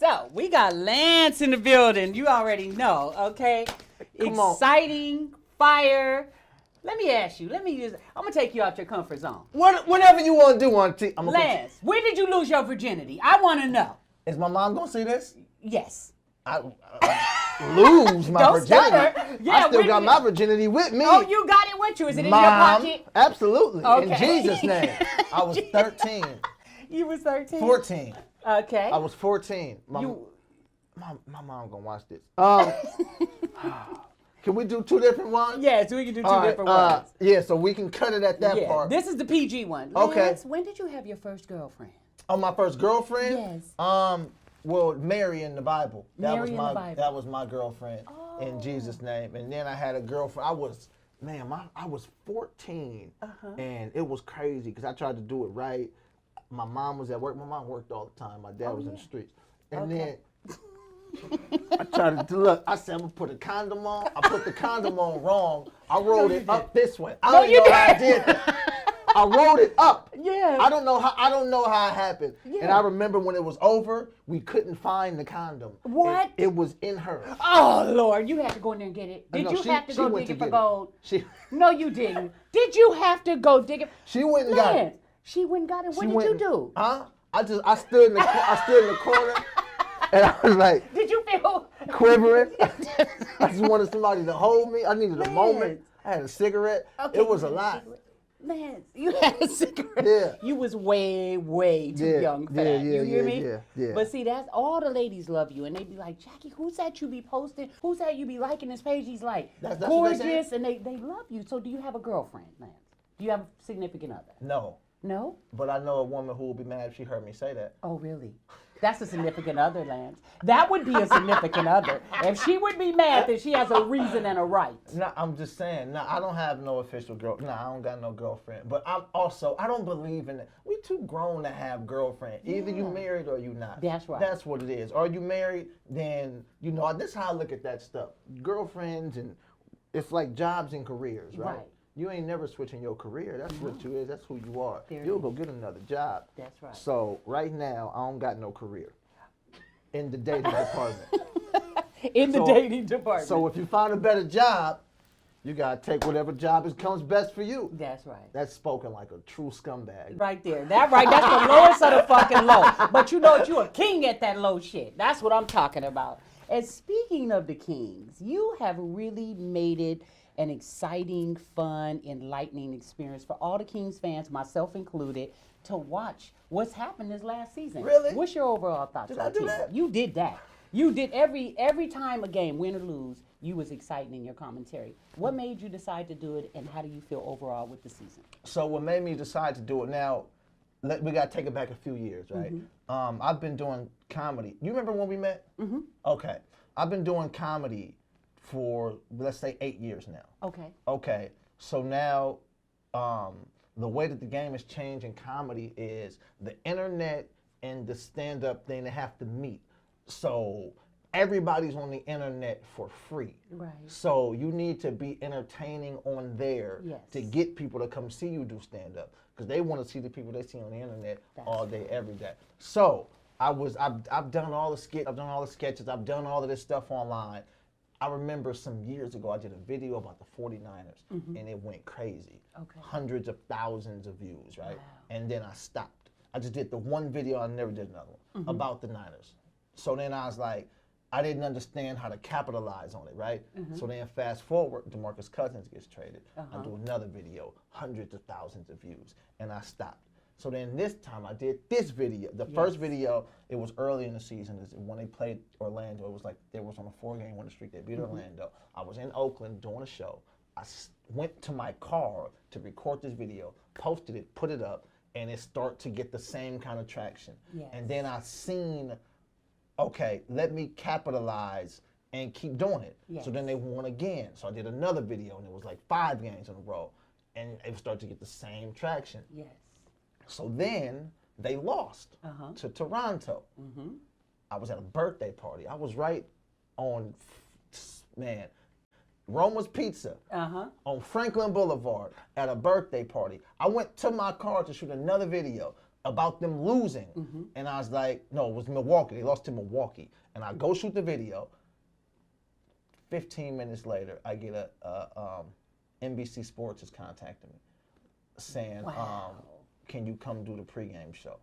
go. We got Lance in the building. You already know, okay? Exciting, fire. Let me ask you. I'm going to take you out your comfort zone. Whatever you want to do, Auntie. Lance, when did you lose your virginity? I want to know. Is my mom going to see this? Yes. I lose my virginity. Yeah, I still got my virginity with me. Oh, you got it with you. Is it in your Mom, pocket? Absolutely. Okay. In Jesus' name. I was 13. You was 13? 14. Okay. I was 14. My mom gonna watch this. Can we do 2 different ones? Yes, we can do 2 different ones. Yeah, so we can cut it at that part. This is the PG one. Okay. Lance, when did you have your first girlfriend? Oh, my first girlfriend? Yes. Well, Mary in the Bible. That was my girlfriend in Jesus' name. And then I had a girlfriend. I was 14, and it was crazy because I tried to do it right. My mom was at work. My mom worked all the time. My dad was in the streets. And then I tried to look. I said, I'm going to put a condom on. I put the condom on wrong. I rolled it up this way. I don't know how I did that. I rolled it up. Yeah. I don't know how it happened. Yeah. And I remember when it was over, we couldn't find the condom. What? It was in her. Oh, Lord. You had to go in there and get it. Did you have to go dig it for gold? No, you didn't. Did you have to go dig it? She went and got it. She went and got it. What did you do? Huh? I stood in the corner and I was like, did you feel quivering? I just wanted somebody to hold me. I needed a moment. I had a cigarette. Okay, it was a lot. Man, you had a cigarette. Yeah. You was way, way too young for that. You hear me? Yeah. But see, that's all the ladies love you. And they be like, Jackie, who's that you be posting? Who's that you be liking this page? He's like, that's gorgeous. And they love you. So do you have a girlfriend, Lance? Do you have a significant other? No. No? But I know a woman who will be mad if she heard me say that. Oh, really? That's a significant other, Lance. That would be a significant other. If she would be mad, then she has a reason and a right. No, I'm just saying. No, I don't have no official girl. No, I don't got no girlfriend. But I don't believe in it. We too grown to have girlfriend. Either you married or you not. That's right. That's what it is. Are you married? Then, this is how I look at that stuff. Girlfriends, and it's like jobs and careers, right? You ain't never switching your career. That's what you is. That's who you are. You'll go get another job. That's right. So right now, I don't got no career in the dating department. Dating department. So if you find a better job, you got to take whatever job comes best for you. That's right. That's spoken like a true scumbag. Right there. That's the lowest of the fucking low. But you know what? You're a king at that low shit. That's what I'm talking about. And speaking of the kings, you have really made it an exciting, fun, enlightening experience for all the Kings fans, myself included, to watch what's happened this last season. Really? What's your overall thoughts? Did I do that? You did that. You did every time a game, win or lose, you was exciting in your commentary. What made you decide to do it, and how do you feel overall with the season? So what made me decide to do it now, we got to take it back a few years, right? I've been doing comedy. You remember when we met? Mm-hmm. Okay. I've been doing comedy for, let's say, 8 years now. Okay. Okay. So now, the way that the game has changed in comedy is the internet and the stand-up thing, they have to meet. So everybody's on the internet for free. Right. So you need to be entertaining on there to get people to come see you do stand-up, because they want to see the people they see on the internet all day, every day. So I've done all the skits, I've done all the sketches, I've done all of this stuff online. I remember some years ago, I did a video about the 49ers, and it went crazy. Okay. Hundreds of thousands of views, right? Wow. And then I stopped. I just did the one video, I never did another one, about the Niners. So then I was like, I didn't understand how to capitalize on it, right? So then fast forward, DeMarcus Cousins gets traded. I do another video, hundreds of thousands of views, and I stopped. So then this time I did this video. The first video, it was early in the season. When they played Orlando, it was like they was on a 4-game winning streak. They beat Orlando. I was in Oakland doing a show. I went to my car to record this video, posted it, put it up, and it started to get the same kind of traction. Yes. And then I seen, okay, let me capitalize and keep doing it. Yes. So then they won again. So I did another video, and it was like 5 games in a row. And it started to get the same traction. Yes. So then they lost to Toronto. I was at a birthday party. I was right on, Roma's Pizza on Franklin Boulevard at a birthday party. I went to my car to shoot another video. about them losing. And I was like, no, it was Milwaukee. They lost to Milwaukee. And I go shoot the video. 15 minutes later, I get NBC Sports is contacting me saying, can you come do the pregame show?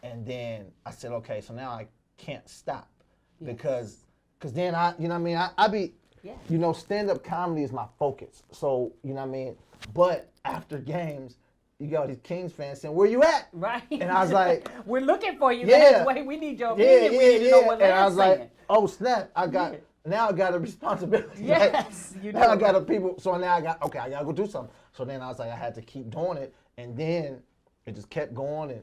And then I said, okay, so now I can't stop because then I be, stand-up comedy is my focus. So, you know what I mean? But after games, you got these Kings fans saying, where you at? Right. And I was like, we're looking for you. Yeah. Wait, we need your opinion. We need to know what And I Lance was like, saying. oh, snap. Now I got a responsibility. Yes, right? you do. Now I got so now I got to go do something. So then I was like, I had to keep doing it. And then it just kept going. And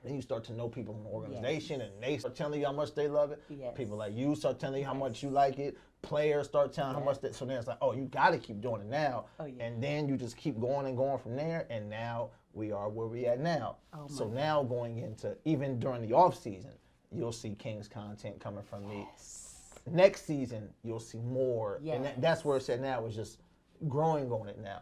then you start to know people in the organization, and they start telling you how much they love it. Yes. People like you start telling you how much you like it. Players start telling how much they, so then it's like, oh, you got to keep doing it now. Oh, yeah. And then you just keep going and going from there. And now we are where we at now. So now going into, even during the off season, you'll see Kings content coming from me. Next season, you'll see more. And that's where it's at now, is just growing on it now.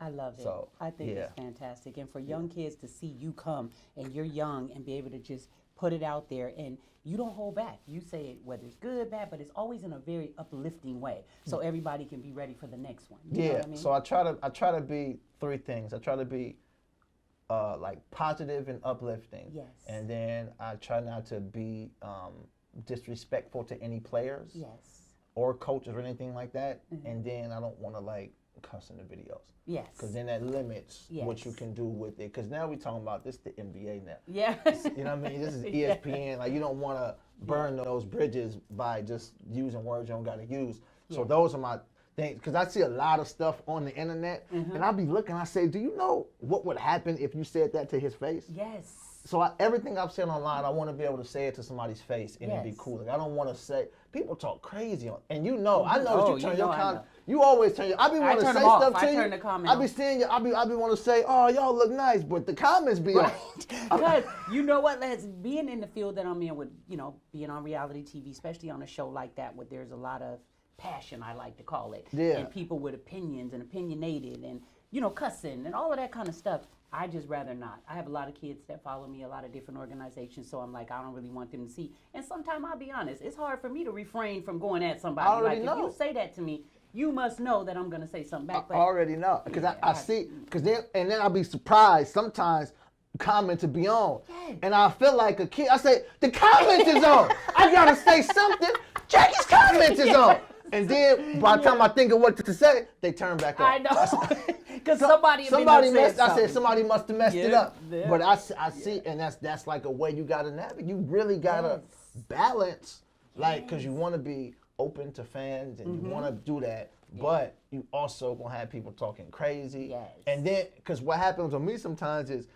I love it. So, I think it's fantastic. And for young kids to see you come and you're young and be able to just put it out there and you don't hold back. You say it whether it's good, bad, but it's always in a very uplifting way. So everybody can be ready for the next one. You know what I mean? So I try to be three things. I try to be like positive and uplifting. Yes. And then I try not to be disrespectful to any players. Yes. Or coaches or anything like that. And then I don't want to like cuss in the videos. Yes. Because then that limits what you can do with it. Because now we're talking about this the NBA now. Yes. You know what I mean? This is ESPN. Like, you don't want to burn those bridges by just using words you don't got to use. So those are my things. Because I see a lot of stuff on the internet, and I'll be looking, I say, do you know what would happen if you said that to his face? Yes. So everything I've said online, I want to be able to say it to somebody's face and it'd be cool. Like, I don't want to say, people talk crazy. And I know that you turn your comments. You always turn your, I be want to say stuff to you. I turn the comments. I be seeing you, I be want to say, oh, y'all look nice, but the comments be right. Because you know what, Les, being in the field that I'm in with, being on reality TV, especially on a show like that where there's a lot of passion, I like to call it. Yeah. And people with opinions and opinionated and, cussing and all of that kind of stuff. I just rather not. I have a lot of kids that follow me, a lot of different organizations, so I'm like, I don't really want them to see. And sometimes I'll be honest, it's hard for me to refrain from going at somebody. I already know. If you say that to me, you must know that I'm going to say something back. I already know, because I see, because then I'll be surprised sometimes comment to be on. Yes. And I feel like a kid. I say, the comment is on. I got to say something. Jackie's comment is on. And then by the time I think of what to say, they turn back off. I know. Because somebody messed. I said somebody must have messed it up. Yeah. But I see, and that's like a way you gotta navigate. You really gotta balance, like, because you want to be open to fans and you want to do that, but you also gonna have people talking crazy. Yes. And then, because what happens with me sometimes is,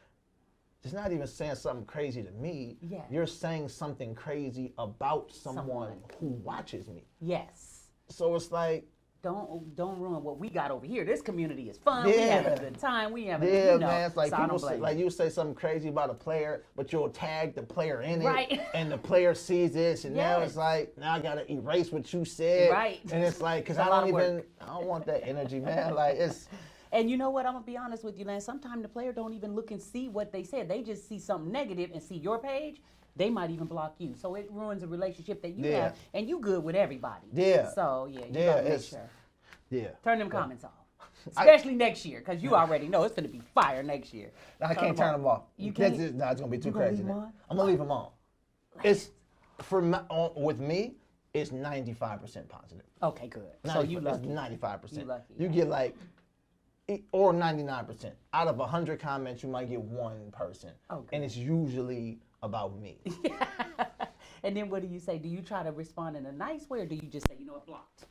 it's not even saying something crazy to me. Yeah. You're saying something crazy about someone who watches me. Yes. So it's like, don't ruin what we got over here. This community is fun. We have a good time. We have man. It's like so people say, like you say something crazy about a player, but you'll tag the player in it, right. And the player sees this, and now it's like, now I gotta erase what you said, right? And it's like, because I don't want that energy, man. Like, it's. And you know what? I'm gonna be honest with you, Lance. Sometimes the player don't even look and see what they said. They just see something negative and see your page. They might even block you. So it ruins a relationship that you have, and you good with everybody. Yeah. So you gotta make sure. Yeah. Turn them comments off. Especially next year, because you already know it's gonna be fire next year. I can't turn them off. You can't? It's gonna be too crazy. I'm gonna leave them on. It's with me, it's 95% positive. Okay, good. So you lucky. 95%. You lucky. You get like, or 99%. Out of 100 comments, you might get one person. Okay. And it's usually about me. And then what do you say? Do you try to respond in a nice way, or do you just say, blocked?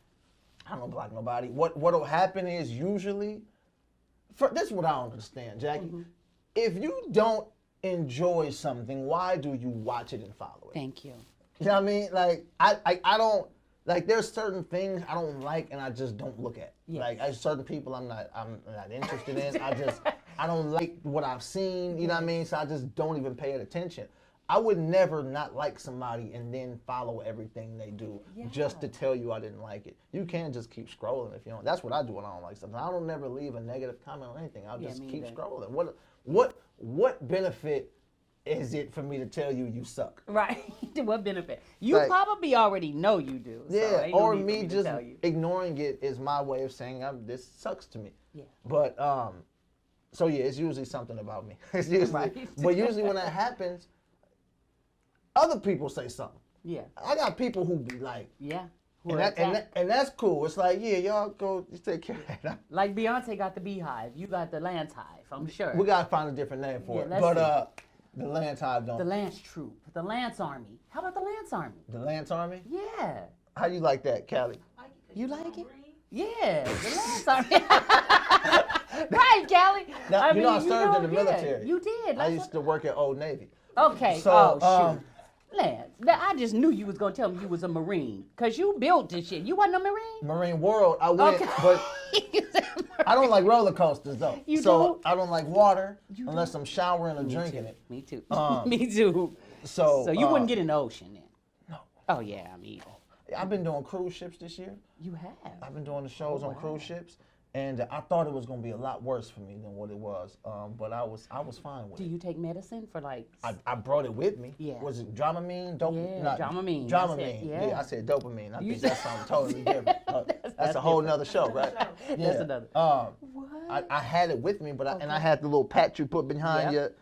I don't block nobody. What'll happen is usually, this is what I don't understand, Jackie. If you don't enjoy something, why do you watch it and follow it? Thank you. You know what I mean? Like, I don't, like, there's certain things I don't like and I just don't look at. Yes. Like, there's certain people I'm not interested in. I don't like what I've seen, you know what I mean? So I just don't even pay it attention. I would never not like somebody and then follow everything they do just to tell you I didn't like it. You can't just keep scrolling if you don't. That's what I do when I don't like something. I don't never leave a negative comment on anything. I'll just keep scrolling. What benefit is it for me to tell you you suck? Right. What benefit? You probably already know you do. Yeah, so or me just ignoring it is my way of saying this sucks to me. Yeah. But so yeah, it's usually something about me. It's usually, but usually when that happens, other people say something. Yeah. I got people who be like, yeah. And that's cool. It's like, yeah, y'all go take care of that. Like Beyonce got the Beehive, you got the Lance Hive, I'm sure. We gotta find a different name for it. But the Lance Hive don't. The Lance Troop, the Lance Army. How about the Lance Army? The Lance Army? Yeah. How you like that, Callie? You like it? Yeah, the Lance Army. Right, Callie. Now, I served in the military. You did. I used to work at Old Navy. Okay. So, shoot. Lance, I just knew you was gonna tell me you was a Marine, cause you built this shit. You wasn't a Marine? Marine World, I went, but I don't like roller coasters though. I don't like water unless I'm showering or drinking it. Me too. Me too. So you wouldn't get in the ocean then? No. Oh yeah, I'm either. I've been doing cruise ships this year. You have? I've been doing the shows on cruise ships. And I thought it was gonna be a lot worse for me than what it was, but I was fine with it. Do you take medicine for like? I brought it with me. Yeah. Was it Dramamine? Dramamine. Dramamine. Yeah, I said dopamine. I think that's something totally different. That's a whole nother show, right? Yeah. That's another. What? I had it with me, but and I had the little patch you put behind your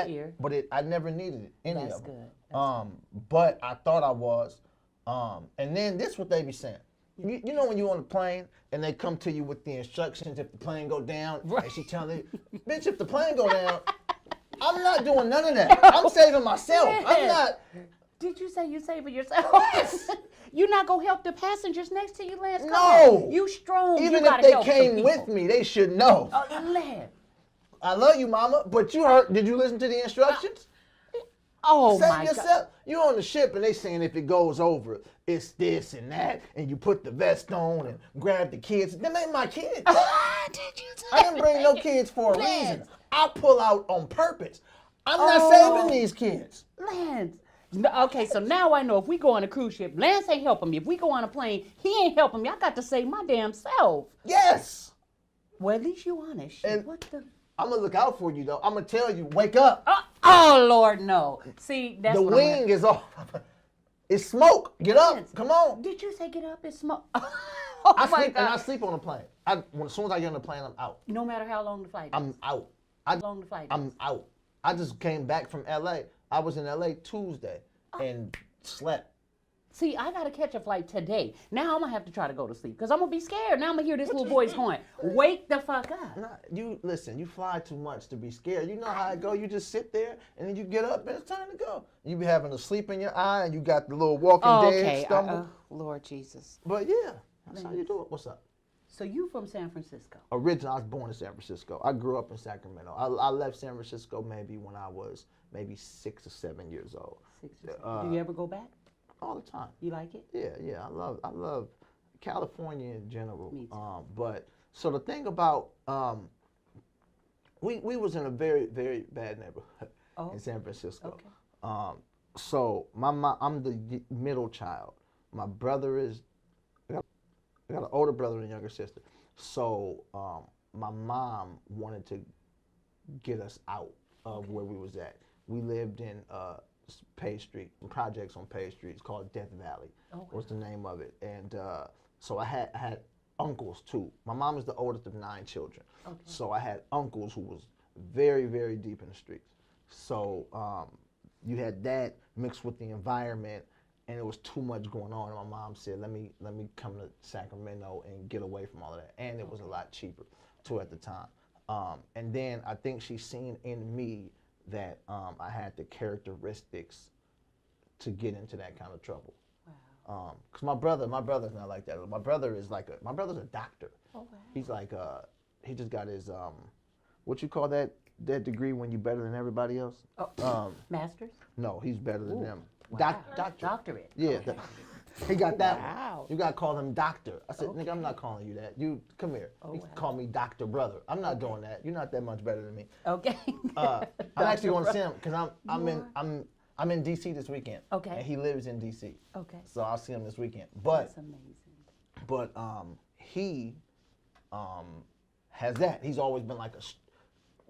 ear. But I never needed it. Any of them. That's good. But I thought I was, and then this what they be saying. You know when you're on the plane and they come to you with the instructions if the plane go down, and she telling you, bitch, if the plane go down, I'm not doing none of that. I'm saving myself. I'm not. Did you say you saving yourself? You're not gonna help the passengers next to you, Lance? No. You strong. Even if they came with me, they should know. Lance. I love you, mama, but you heard. Did you listen to the instructions? Oh Save my yourself. God. You're on the ship and they saying if it goes over, it's this and that, and you put the vest on and grab the kids. Them ain't my kids. Did you say I didn't bring no kids for a reason. I pull out on purpose. I'm not saving these kids. Lance. Okay, so now I know if we go on a cruise ship, Lance ain't helping me. If we go on a plane, he ain't helping me. I got to save my damn self. Yes. Well, at least you honest. Shit. What the? I'm gonna look out for you though. I'm gonna tell you, wake up. Oh Lord, no. See, that's the wing is off. It's smoke. Get up. Come on. Did you say get up? It's smoke. I sleep on the plane. As soon as I get on the plane, I'm out. No matter how long the flight is. I'm out. I'm out. I just came back from LA. I was in LA Tuesday and slept. See, I got to catch a flight today. Now I'm going to have to try to go to sleep because I'm going to be scared. Now I'm going to hear this little voice going, wake the fuck up. Nah, listen, you fly too much to be scared. You know how it go. You just sit there and then you get up and it's time to go. You be having a sleep in your eye and you got the little Walking Dead stumble. Lord Jesus. But yeah, that's how you do it. What's up? So you from San Francisco? Originally, I was born in San Francisco. I grew up in Sacramento. I left San Francisco maybe when I was maybe 6 or 7 years old. 6 or 7. Do you ever go back? All the time. You like it? Yeah. I love California in general. Me too. But so the thing about we was in a very, very bad neighborhood in San Francisco. Okay. So I'm the middle child. My brother is I got an older brother and a younger sister. So my mom wanted to get us out of where we was at. We lived in Page Street, projects on Page Street. It's called Death Valley. Was the name of it. And so I had uncles too. My mom is the oldest of 9 children. Okay. So I had uncles who was very, very deep in the streets. So you had that mixed with the environment, and it was too much going on. And my mom said, let me come to Sacramento and get away from all of that. And it was a lot cheaper too at the time. And then I think she seen in me that I had the characteristics to get into that kind of trouble. Wow. Cause my brother's not like that. My brother's a doctor. Oh, wow. He's like he just got his what you call that degree when you better than everybody else? Master's? No, he's better than them. Wow. Doctorate. Yeah. Okay. He got that wow. one. You gotta call him doctor. I said, nigga, I'm not calling you that. You come here. You call me doctor brother. I'm not doing that. You're not that much better than me. Okay. I'm actually going to see him because I'm in DC this weekend. Okay. And he lives in DC. Okay. So I'll see him this weekend. But that's amazing. But he has that. He's always been like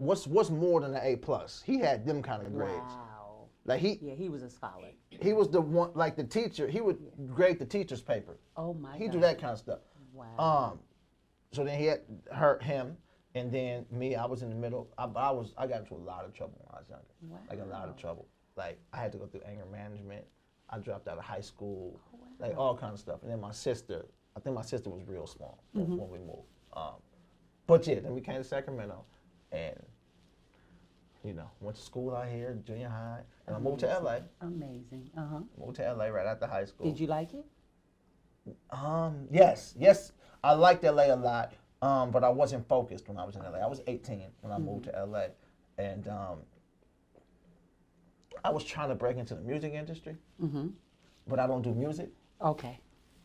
what's more than an A+? He had them kind of grades. Wow. Like he was a scholar. He was the one, like the teacher. He would grade the teacher's paper. Oh my God. He'd do that kind of stuff. Wow. So then he had him, and then me. I was in the middle. I got into a lot of trouble when I was younger. Wow. Like a lot of trouble. Like I had to go through anger management. I dropped out of high school. Oh, wow. Like all kind of stuff. And then my sister. I think my sister was real small when we moved. But yeah, then we came to Sacramento, and went to school out here, junior high, and I moved to LA. Amazing. Moved to LA right after high school. Did you like it? Yes. I liked LA a lot, but I wasn't focused when I was in LA. I was 18 when I moved to LA, and I was trying to break into the music industry, but I don't do music. Okay.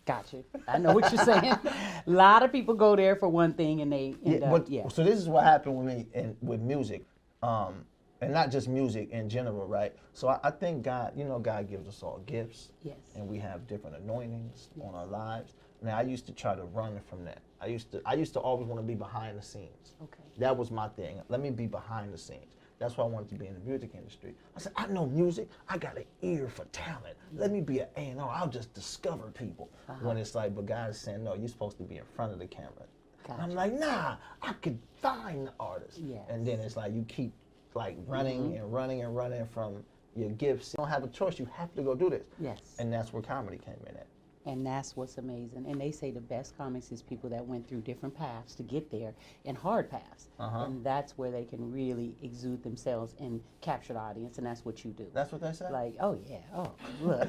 Got you. I know what you're saying. A lot of people go there for one thing and they end up. So this is what happened with me with music, and not just music in general, right? So I think God, God gives us all gifts. Yes. And we have different anointings on our lives. Now I used to try to run from that. I used to always want to be behind the scenes. Okay. That was my thing. Let me be behind the scenes. That's why I wanted to be in the music industry. I said, I know music. I got an ear for talent. Let me be an A&R. I'll just discover people. When it's like, but God is saying, no, you're supposed to be in front of the camera. Gotcha. I'm like, nah, I could find the artist. Yes. And then it's like you keep like running and running and running from your gifts. You don't have a choice. You have to go do this. Yes. And that's where comedy came in at. And that's what's amazing. And they say the best comics is people that went through different paths to get there and hard paths. And that's where they can really exude themselves and capture the audience. And that's what you do. That's what they say? Like, oh, yeah. Oh, look.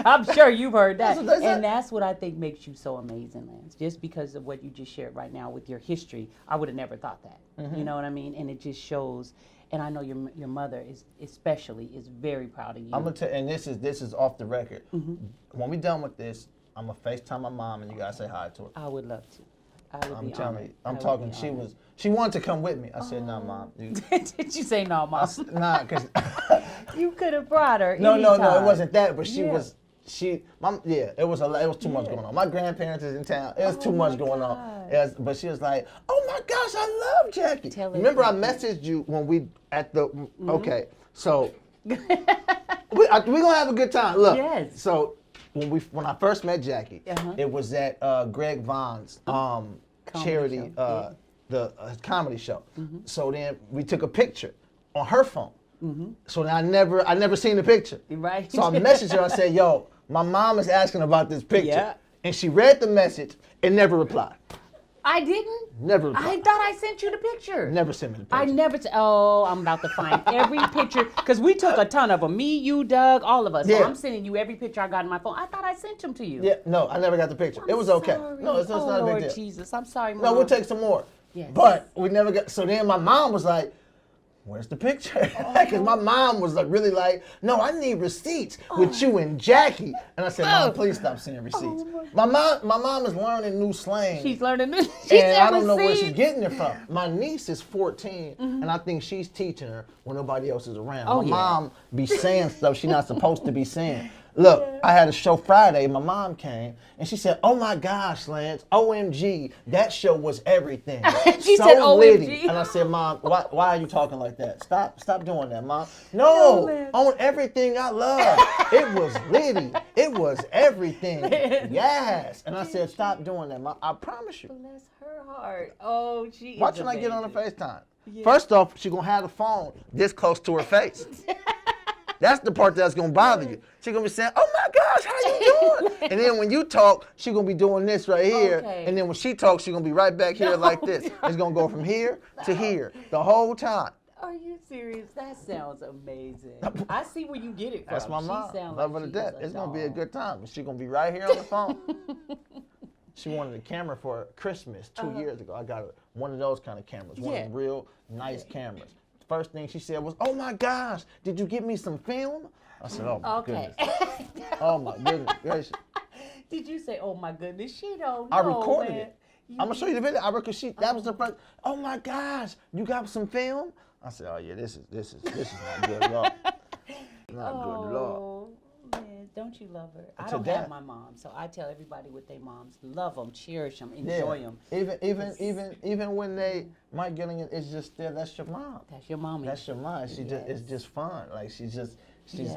I'm sure you've heard that. That's what they say. And that's what I think makes you so amazing, Lance. Just because of what you just shared right now with your history, I would have never thought that. You know what I mean? And it just shows. And I know your mother is very proud of you. I'm gonna tell, and this is off the record. When we done with this, I'm gonna FaceTime my mom, and you gotta say hi to her. I would love to. I'm telling you, I'm talking. She wanted to come with me. I said, "No, Mom." Did you say no, Mom? Nah, cause you could have brought her. No, it wasn't that. But it was too much going on. My grandparents is in town. It was too much going on. But she was like, "Oh my gosh, I love Jackie." Remember, I messaged you when we at the. Okay, so we gonna have a good time. Look, yes. So when I first met Jackie, it was at Greg Vaughn's charity the comedy show. So then we took a picture on her phone. So then I never seen the picture. Right. So I messaged her. I said, "Yo, my mom is asking about this picture," and she read the message and never replied. I didn't? Never replied. I thought I sent you the picture. Never sent me the picture. I never. I'm about to find every picture because we took a ton of them. Me, you, Doug, all of us. So I'm sending you every picture I got in my phone. I thought I sent them to you. Yeah, no, I never got the picture. It was okay. Sorry. No, it's not a Lord big deal. Jesus, I'm sorry, Mom. No, we'll take some more. Yes. But we never got. So then my mom was like, "Where's the picture?" Because my mom was like, really like, "No, I need receipts with you and Jackie." And I said, "Mom, please stop sending receipts." My mom is learning new slang. She's learning new. And I don't know where she's getting it from. My niece is 14, and I think she's teaching her when nobody else is around. My mom be saying stuff she's not supposed to be saying. Look, I had a show Friday. My mom came, and she said, "Oh my gosh, Lance, OMG, that show was everything." She so said OMG. Litty. And I said, "Mom, why are you talking like that? Stop doing that, Mom." No, on everything I love. It was litty. It was everything. Yes. And I said, "Stop doing that, Mom. I promise you." Bless her heart. Oh, she. Watch when I get on the FaceTime. Yeah. First off, she's gonna have the phone this close to her face. That's the part that's gonna bother you. She's gonna be saying, "Oh my gosh, how you doing?" And then when you talk, she's gonna be doing this right here. And then when she talks, she's gonna be right back here like this. It's gonna go from here to here the whole time. Are you serious? That sounds amazing. I see where you get it from. That's my mom. Love her to death. It's gonna be a good time. She's gonna be right here on the phone. She wanted a camera for Christmas 2 years ago. I got one of those kind of cameras, one of the real nice cameras. First thing she said was, "Oh my gosh, did you get me some film?" I said, "Oh my goodness." Oh my goodness. Did you say, "Oh my goodness"? She don't know. I recorded it. I'm gonna show you the video. That was the first. "Oh my gosh, you got some film?" I said, "Oh yeah, this is not good at all. Not good at all." Man, Don't you love her? I don't have my mom, so I tell everybody with their moms, love them, cherish them, enjoy them. Even when they might get in, it's just there. That's your mom. That's your mommy. That's your mom. It's just fun. Like she's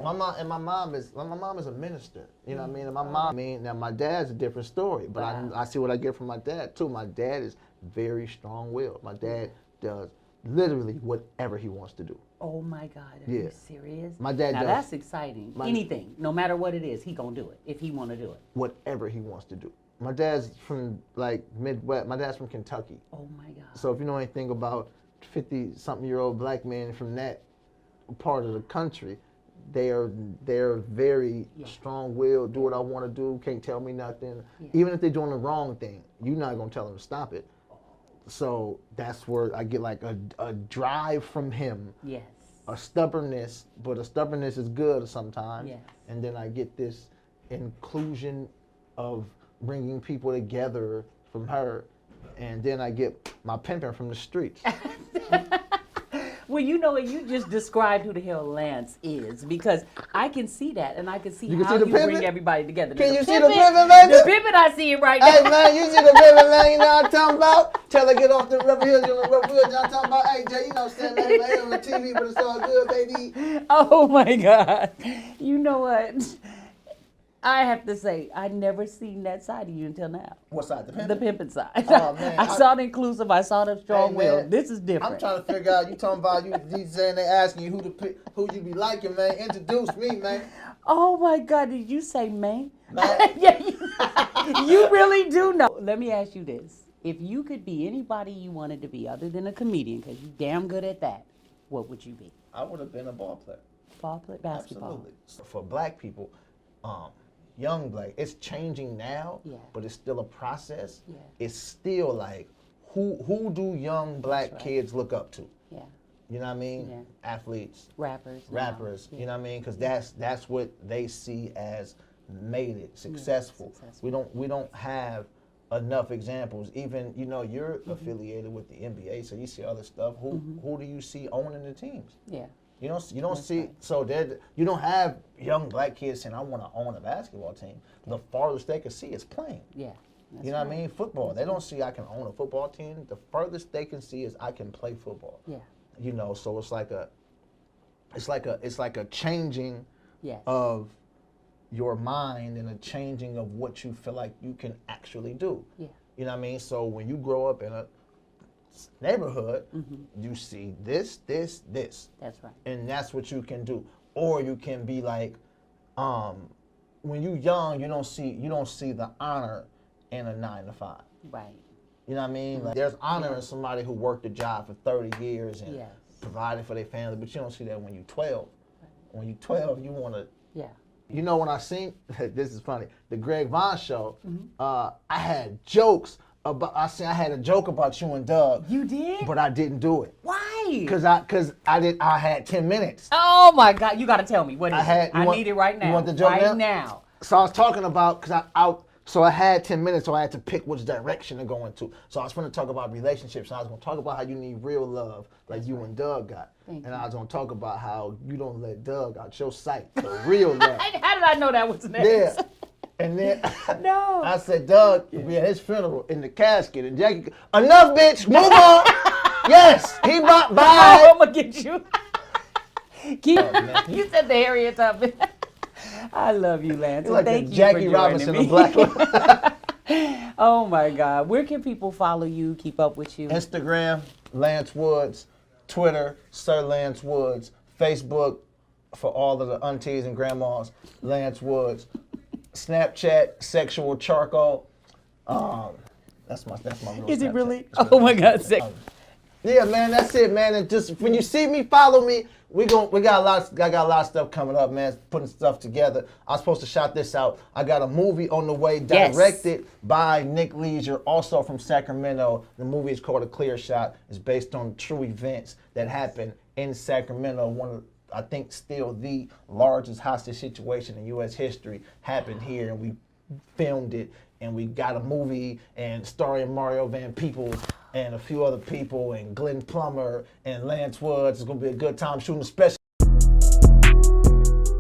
my mom, and my mom is a minister. You know what I mean? And my mom, now my dad's a different story, but I see what I get from my dad too. My dad is very strong-willed. My dad does literally whatever he wants to do. Oh my God, are you serious? My dad now does. That's exciting. Anything, no matter what it is, he gonna do it if he wanna do it. Whatever he wants to do. My dad's from like Midwest. My dad's from Kentucky. Oh my God. So if you know anything about 50-something-year-old black men from that part of the country, they're very strong-willed. Do what I want to do. Can't tell me nothing. Yeah. Even if they're doing the wrong thing, you're not gonna tell them to stop it. So that's where I get like a drive from him. Yes. A stubbornness, but a stubbornness is good sometimes. Yes. And then I get this inclusion of bringing people together from her. And then I get my pimping from the streets. Well, you know what? You just described who the hell Lance is, because I can see that, and I can see how you bring everybody together. Can you see the pimping, baby? The pimping, I see it right now. Hey, man, you see the pimping, man? You know what I'm talking about? Tell her get off the rubber heels on the rubber heels. I'm talking about, hey, Jay, you know, standing there on the TV, but it's all good, baby. Oh, my God. You know what? I have to say, I never seen that side of you until now. What side? The pimping? The pimping side. Oh, man. I saw the inclusive. I saw the strong will. This is different. I'm trying to figure out, you talking about you saying they asking you who you be liking, man. Introduce me, man. Oh, my God. Did you say man? Man. Yeah, you really do know. Let me ask you this. If you could be anybody you wanted to be other than a comedian, because you're damn good at that, what would you be? I would have been a ball player. Ball player? Basketball? Absolutely. So for black people, young black, it's changing now, but it's still a process. Yeah. It's still like, who do young black kids look up to? Yeah. You know what I mean? Yeah. Athletes. Rappers. You know what I mean? Because that's what they see as made it successful. We don't have enough examples. Even, you know, you're affiliated with the NBA, so you see other stuff. Who do you see owning the teams? Yeah. You don't see so you don't have young black kids saying I want to own a basketball team. The farthest they can see is playing. Yeah. You know what I mean? Football. They don't see I can own a football team. The furthest they can see is I can play football. Yeah. You know, so it's like a changing of your mind and a changing of what you feel like you can actually do. Yeah. You know what I mean? So when you grow up in a neighborhood, you see this. That's right. And that's what you can do. Or you can be like, when you're young, you don't see the honor in a 9-to-5. Right. You know what I mean? Like, there's honor in somebody who worked a job for 30 years and provided for their family, but you don't see that when you're 12. Right. When you're 12, you want to. Yeah. You know, when I seen, this is funny, the Greg Vaughn show, I had jokes about, I had a joke about you and Doug. You did? But I didn't do it. Why? Because I had 10 minutes. Oh my God, you got to tell me. What is it? I need it right now. You want the joke right now? So I was talking about, so I had 10 minutes, so I had to pick which direction to go into. So I was going to talk about relationships. I was going to talk about how you need real love, like you and Doug got. And I was going to talk about how you don't let Doug out your sight for real love. How did I know that was next? Yeah. And then I said, Doug will be at his funeral in the casket. And Jackie, enough, bitch, move on. Yes, he bye. Oh, I'm going to get you. You said the Harriet of it. I love you, Lance. Like thank you Jackie for Robinson me. of Black Women. Oh my God. Where can people follow you, keep up with you? Instagram, Lance Woods. Twitter, Sir Lance Woods. Facebook, for all of the aunties and grandmas, Lance Woods. Snapchat, Sexual Charcoal. That's my real Is Snapchat. It really? Oh my God. Yeah, man, that's it, man. And just when you see me, follow me. I got a lot of stuff coming up, man. Putting stuff together. I was supposed to shout this out. I got a movie on the way, directed by Nick Leisure, also from Sacramento. The movie is called A Clear Shot. It's based on true events that happened in Sacramento. One of, I think, still the largest hostage situation in U.S. history happened here, and we filmed it. And we got a movie and starring Mario Van Peebles and a few other people and Glenn Plummer and Lance Woods. It's gonna be a good time shooting a special.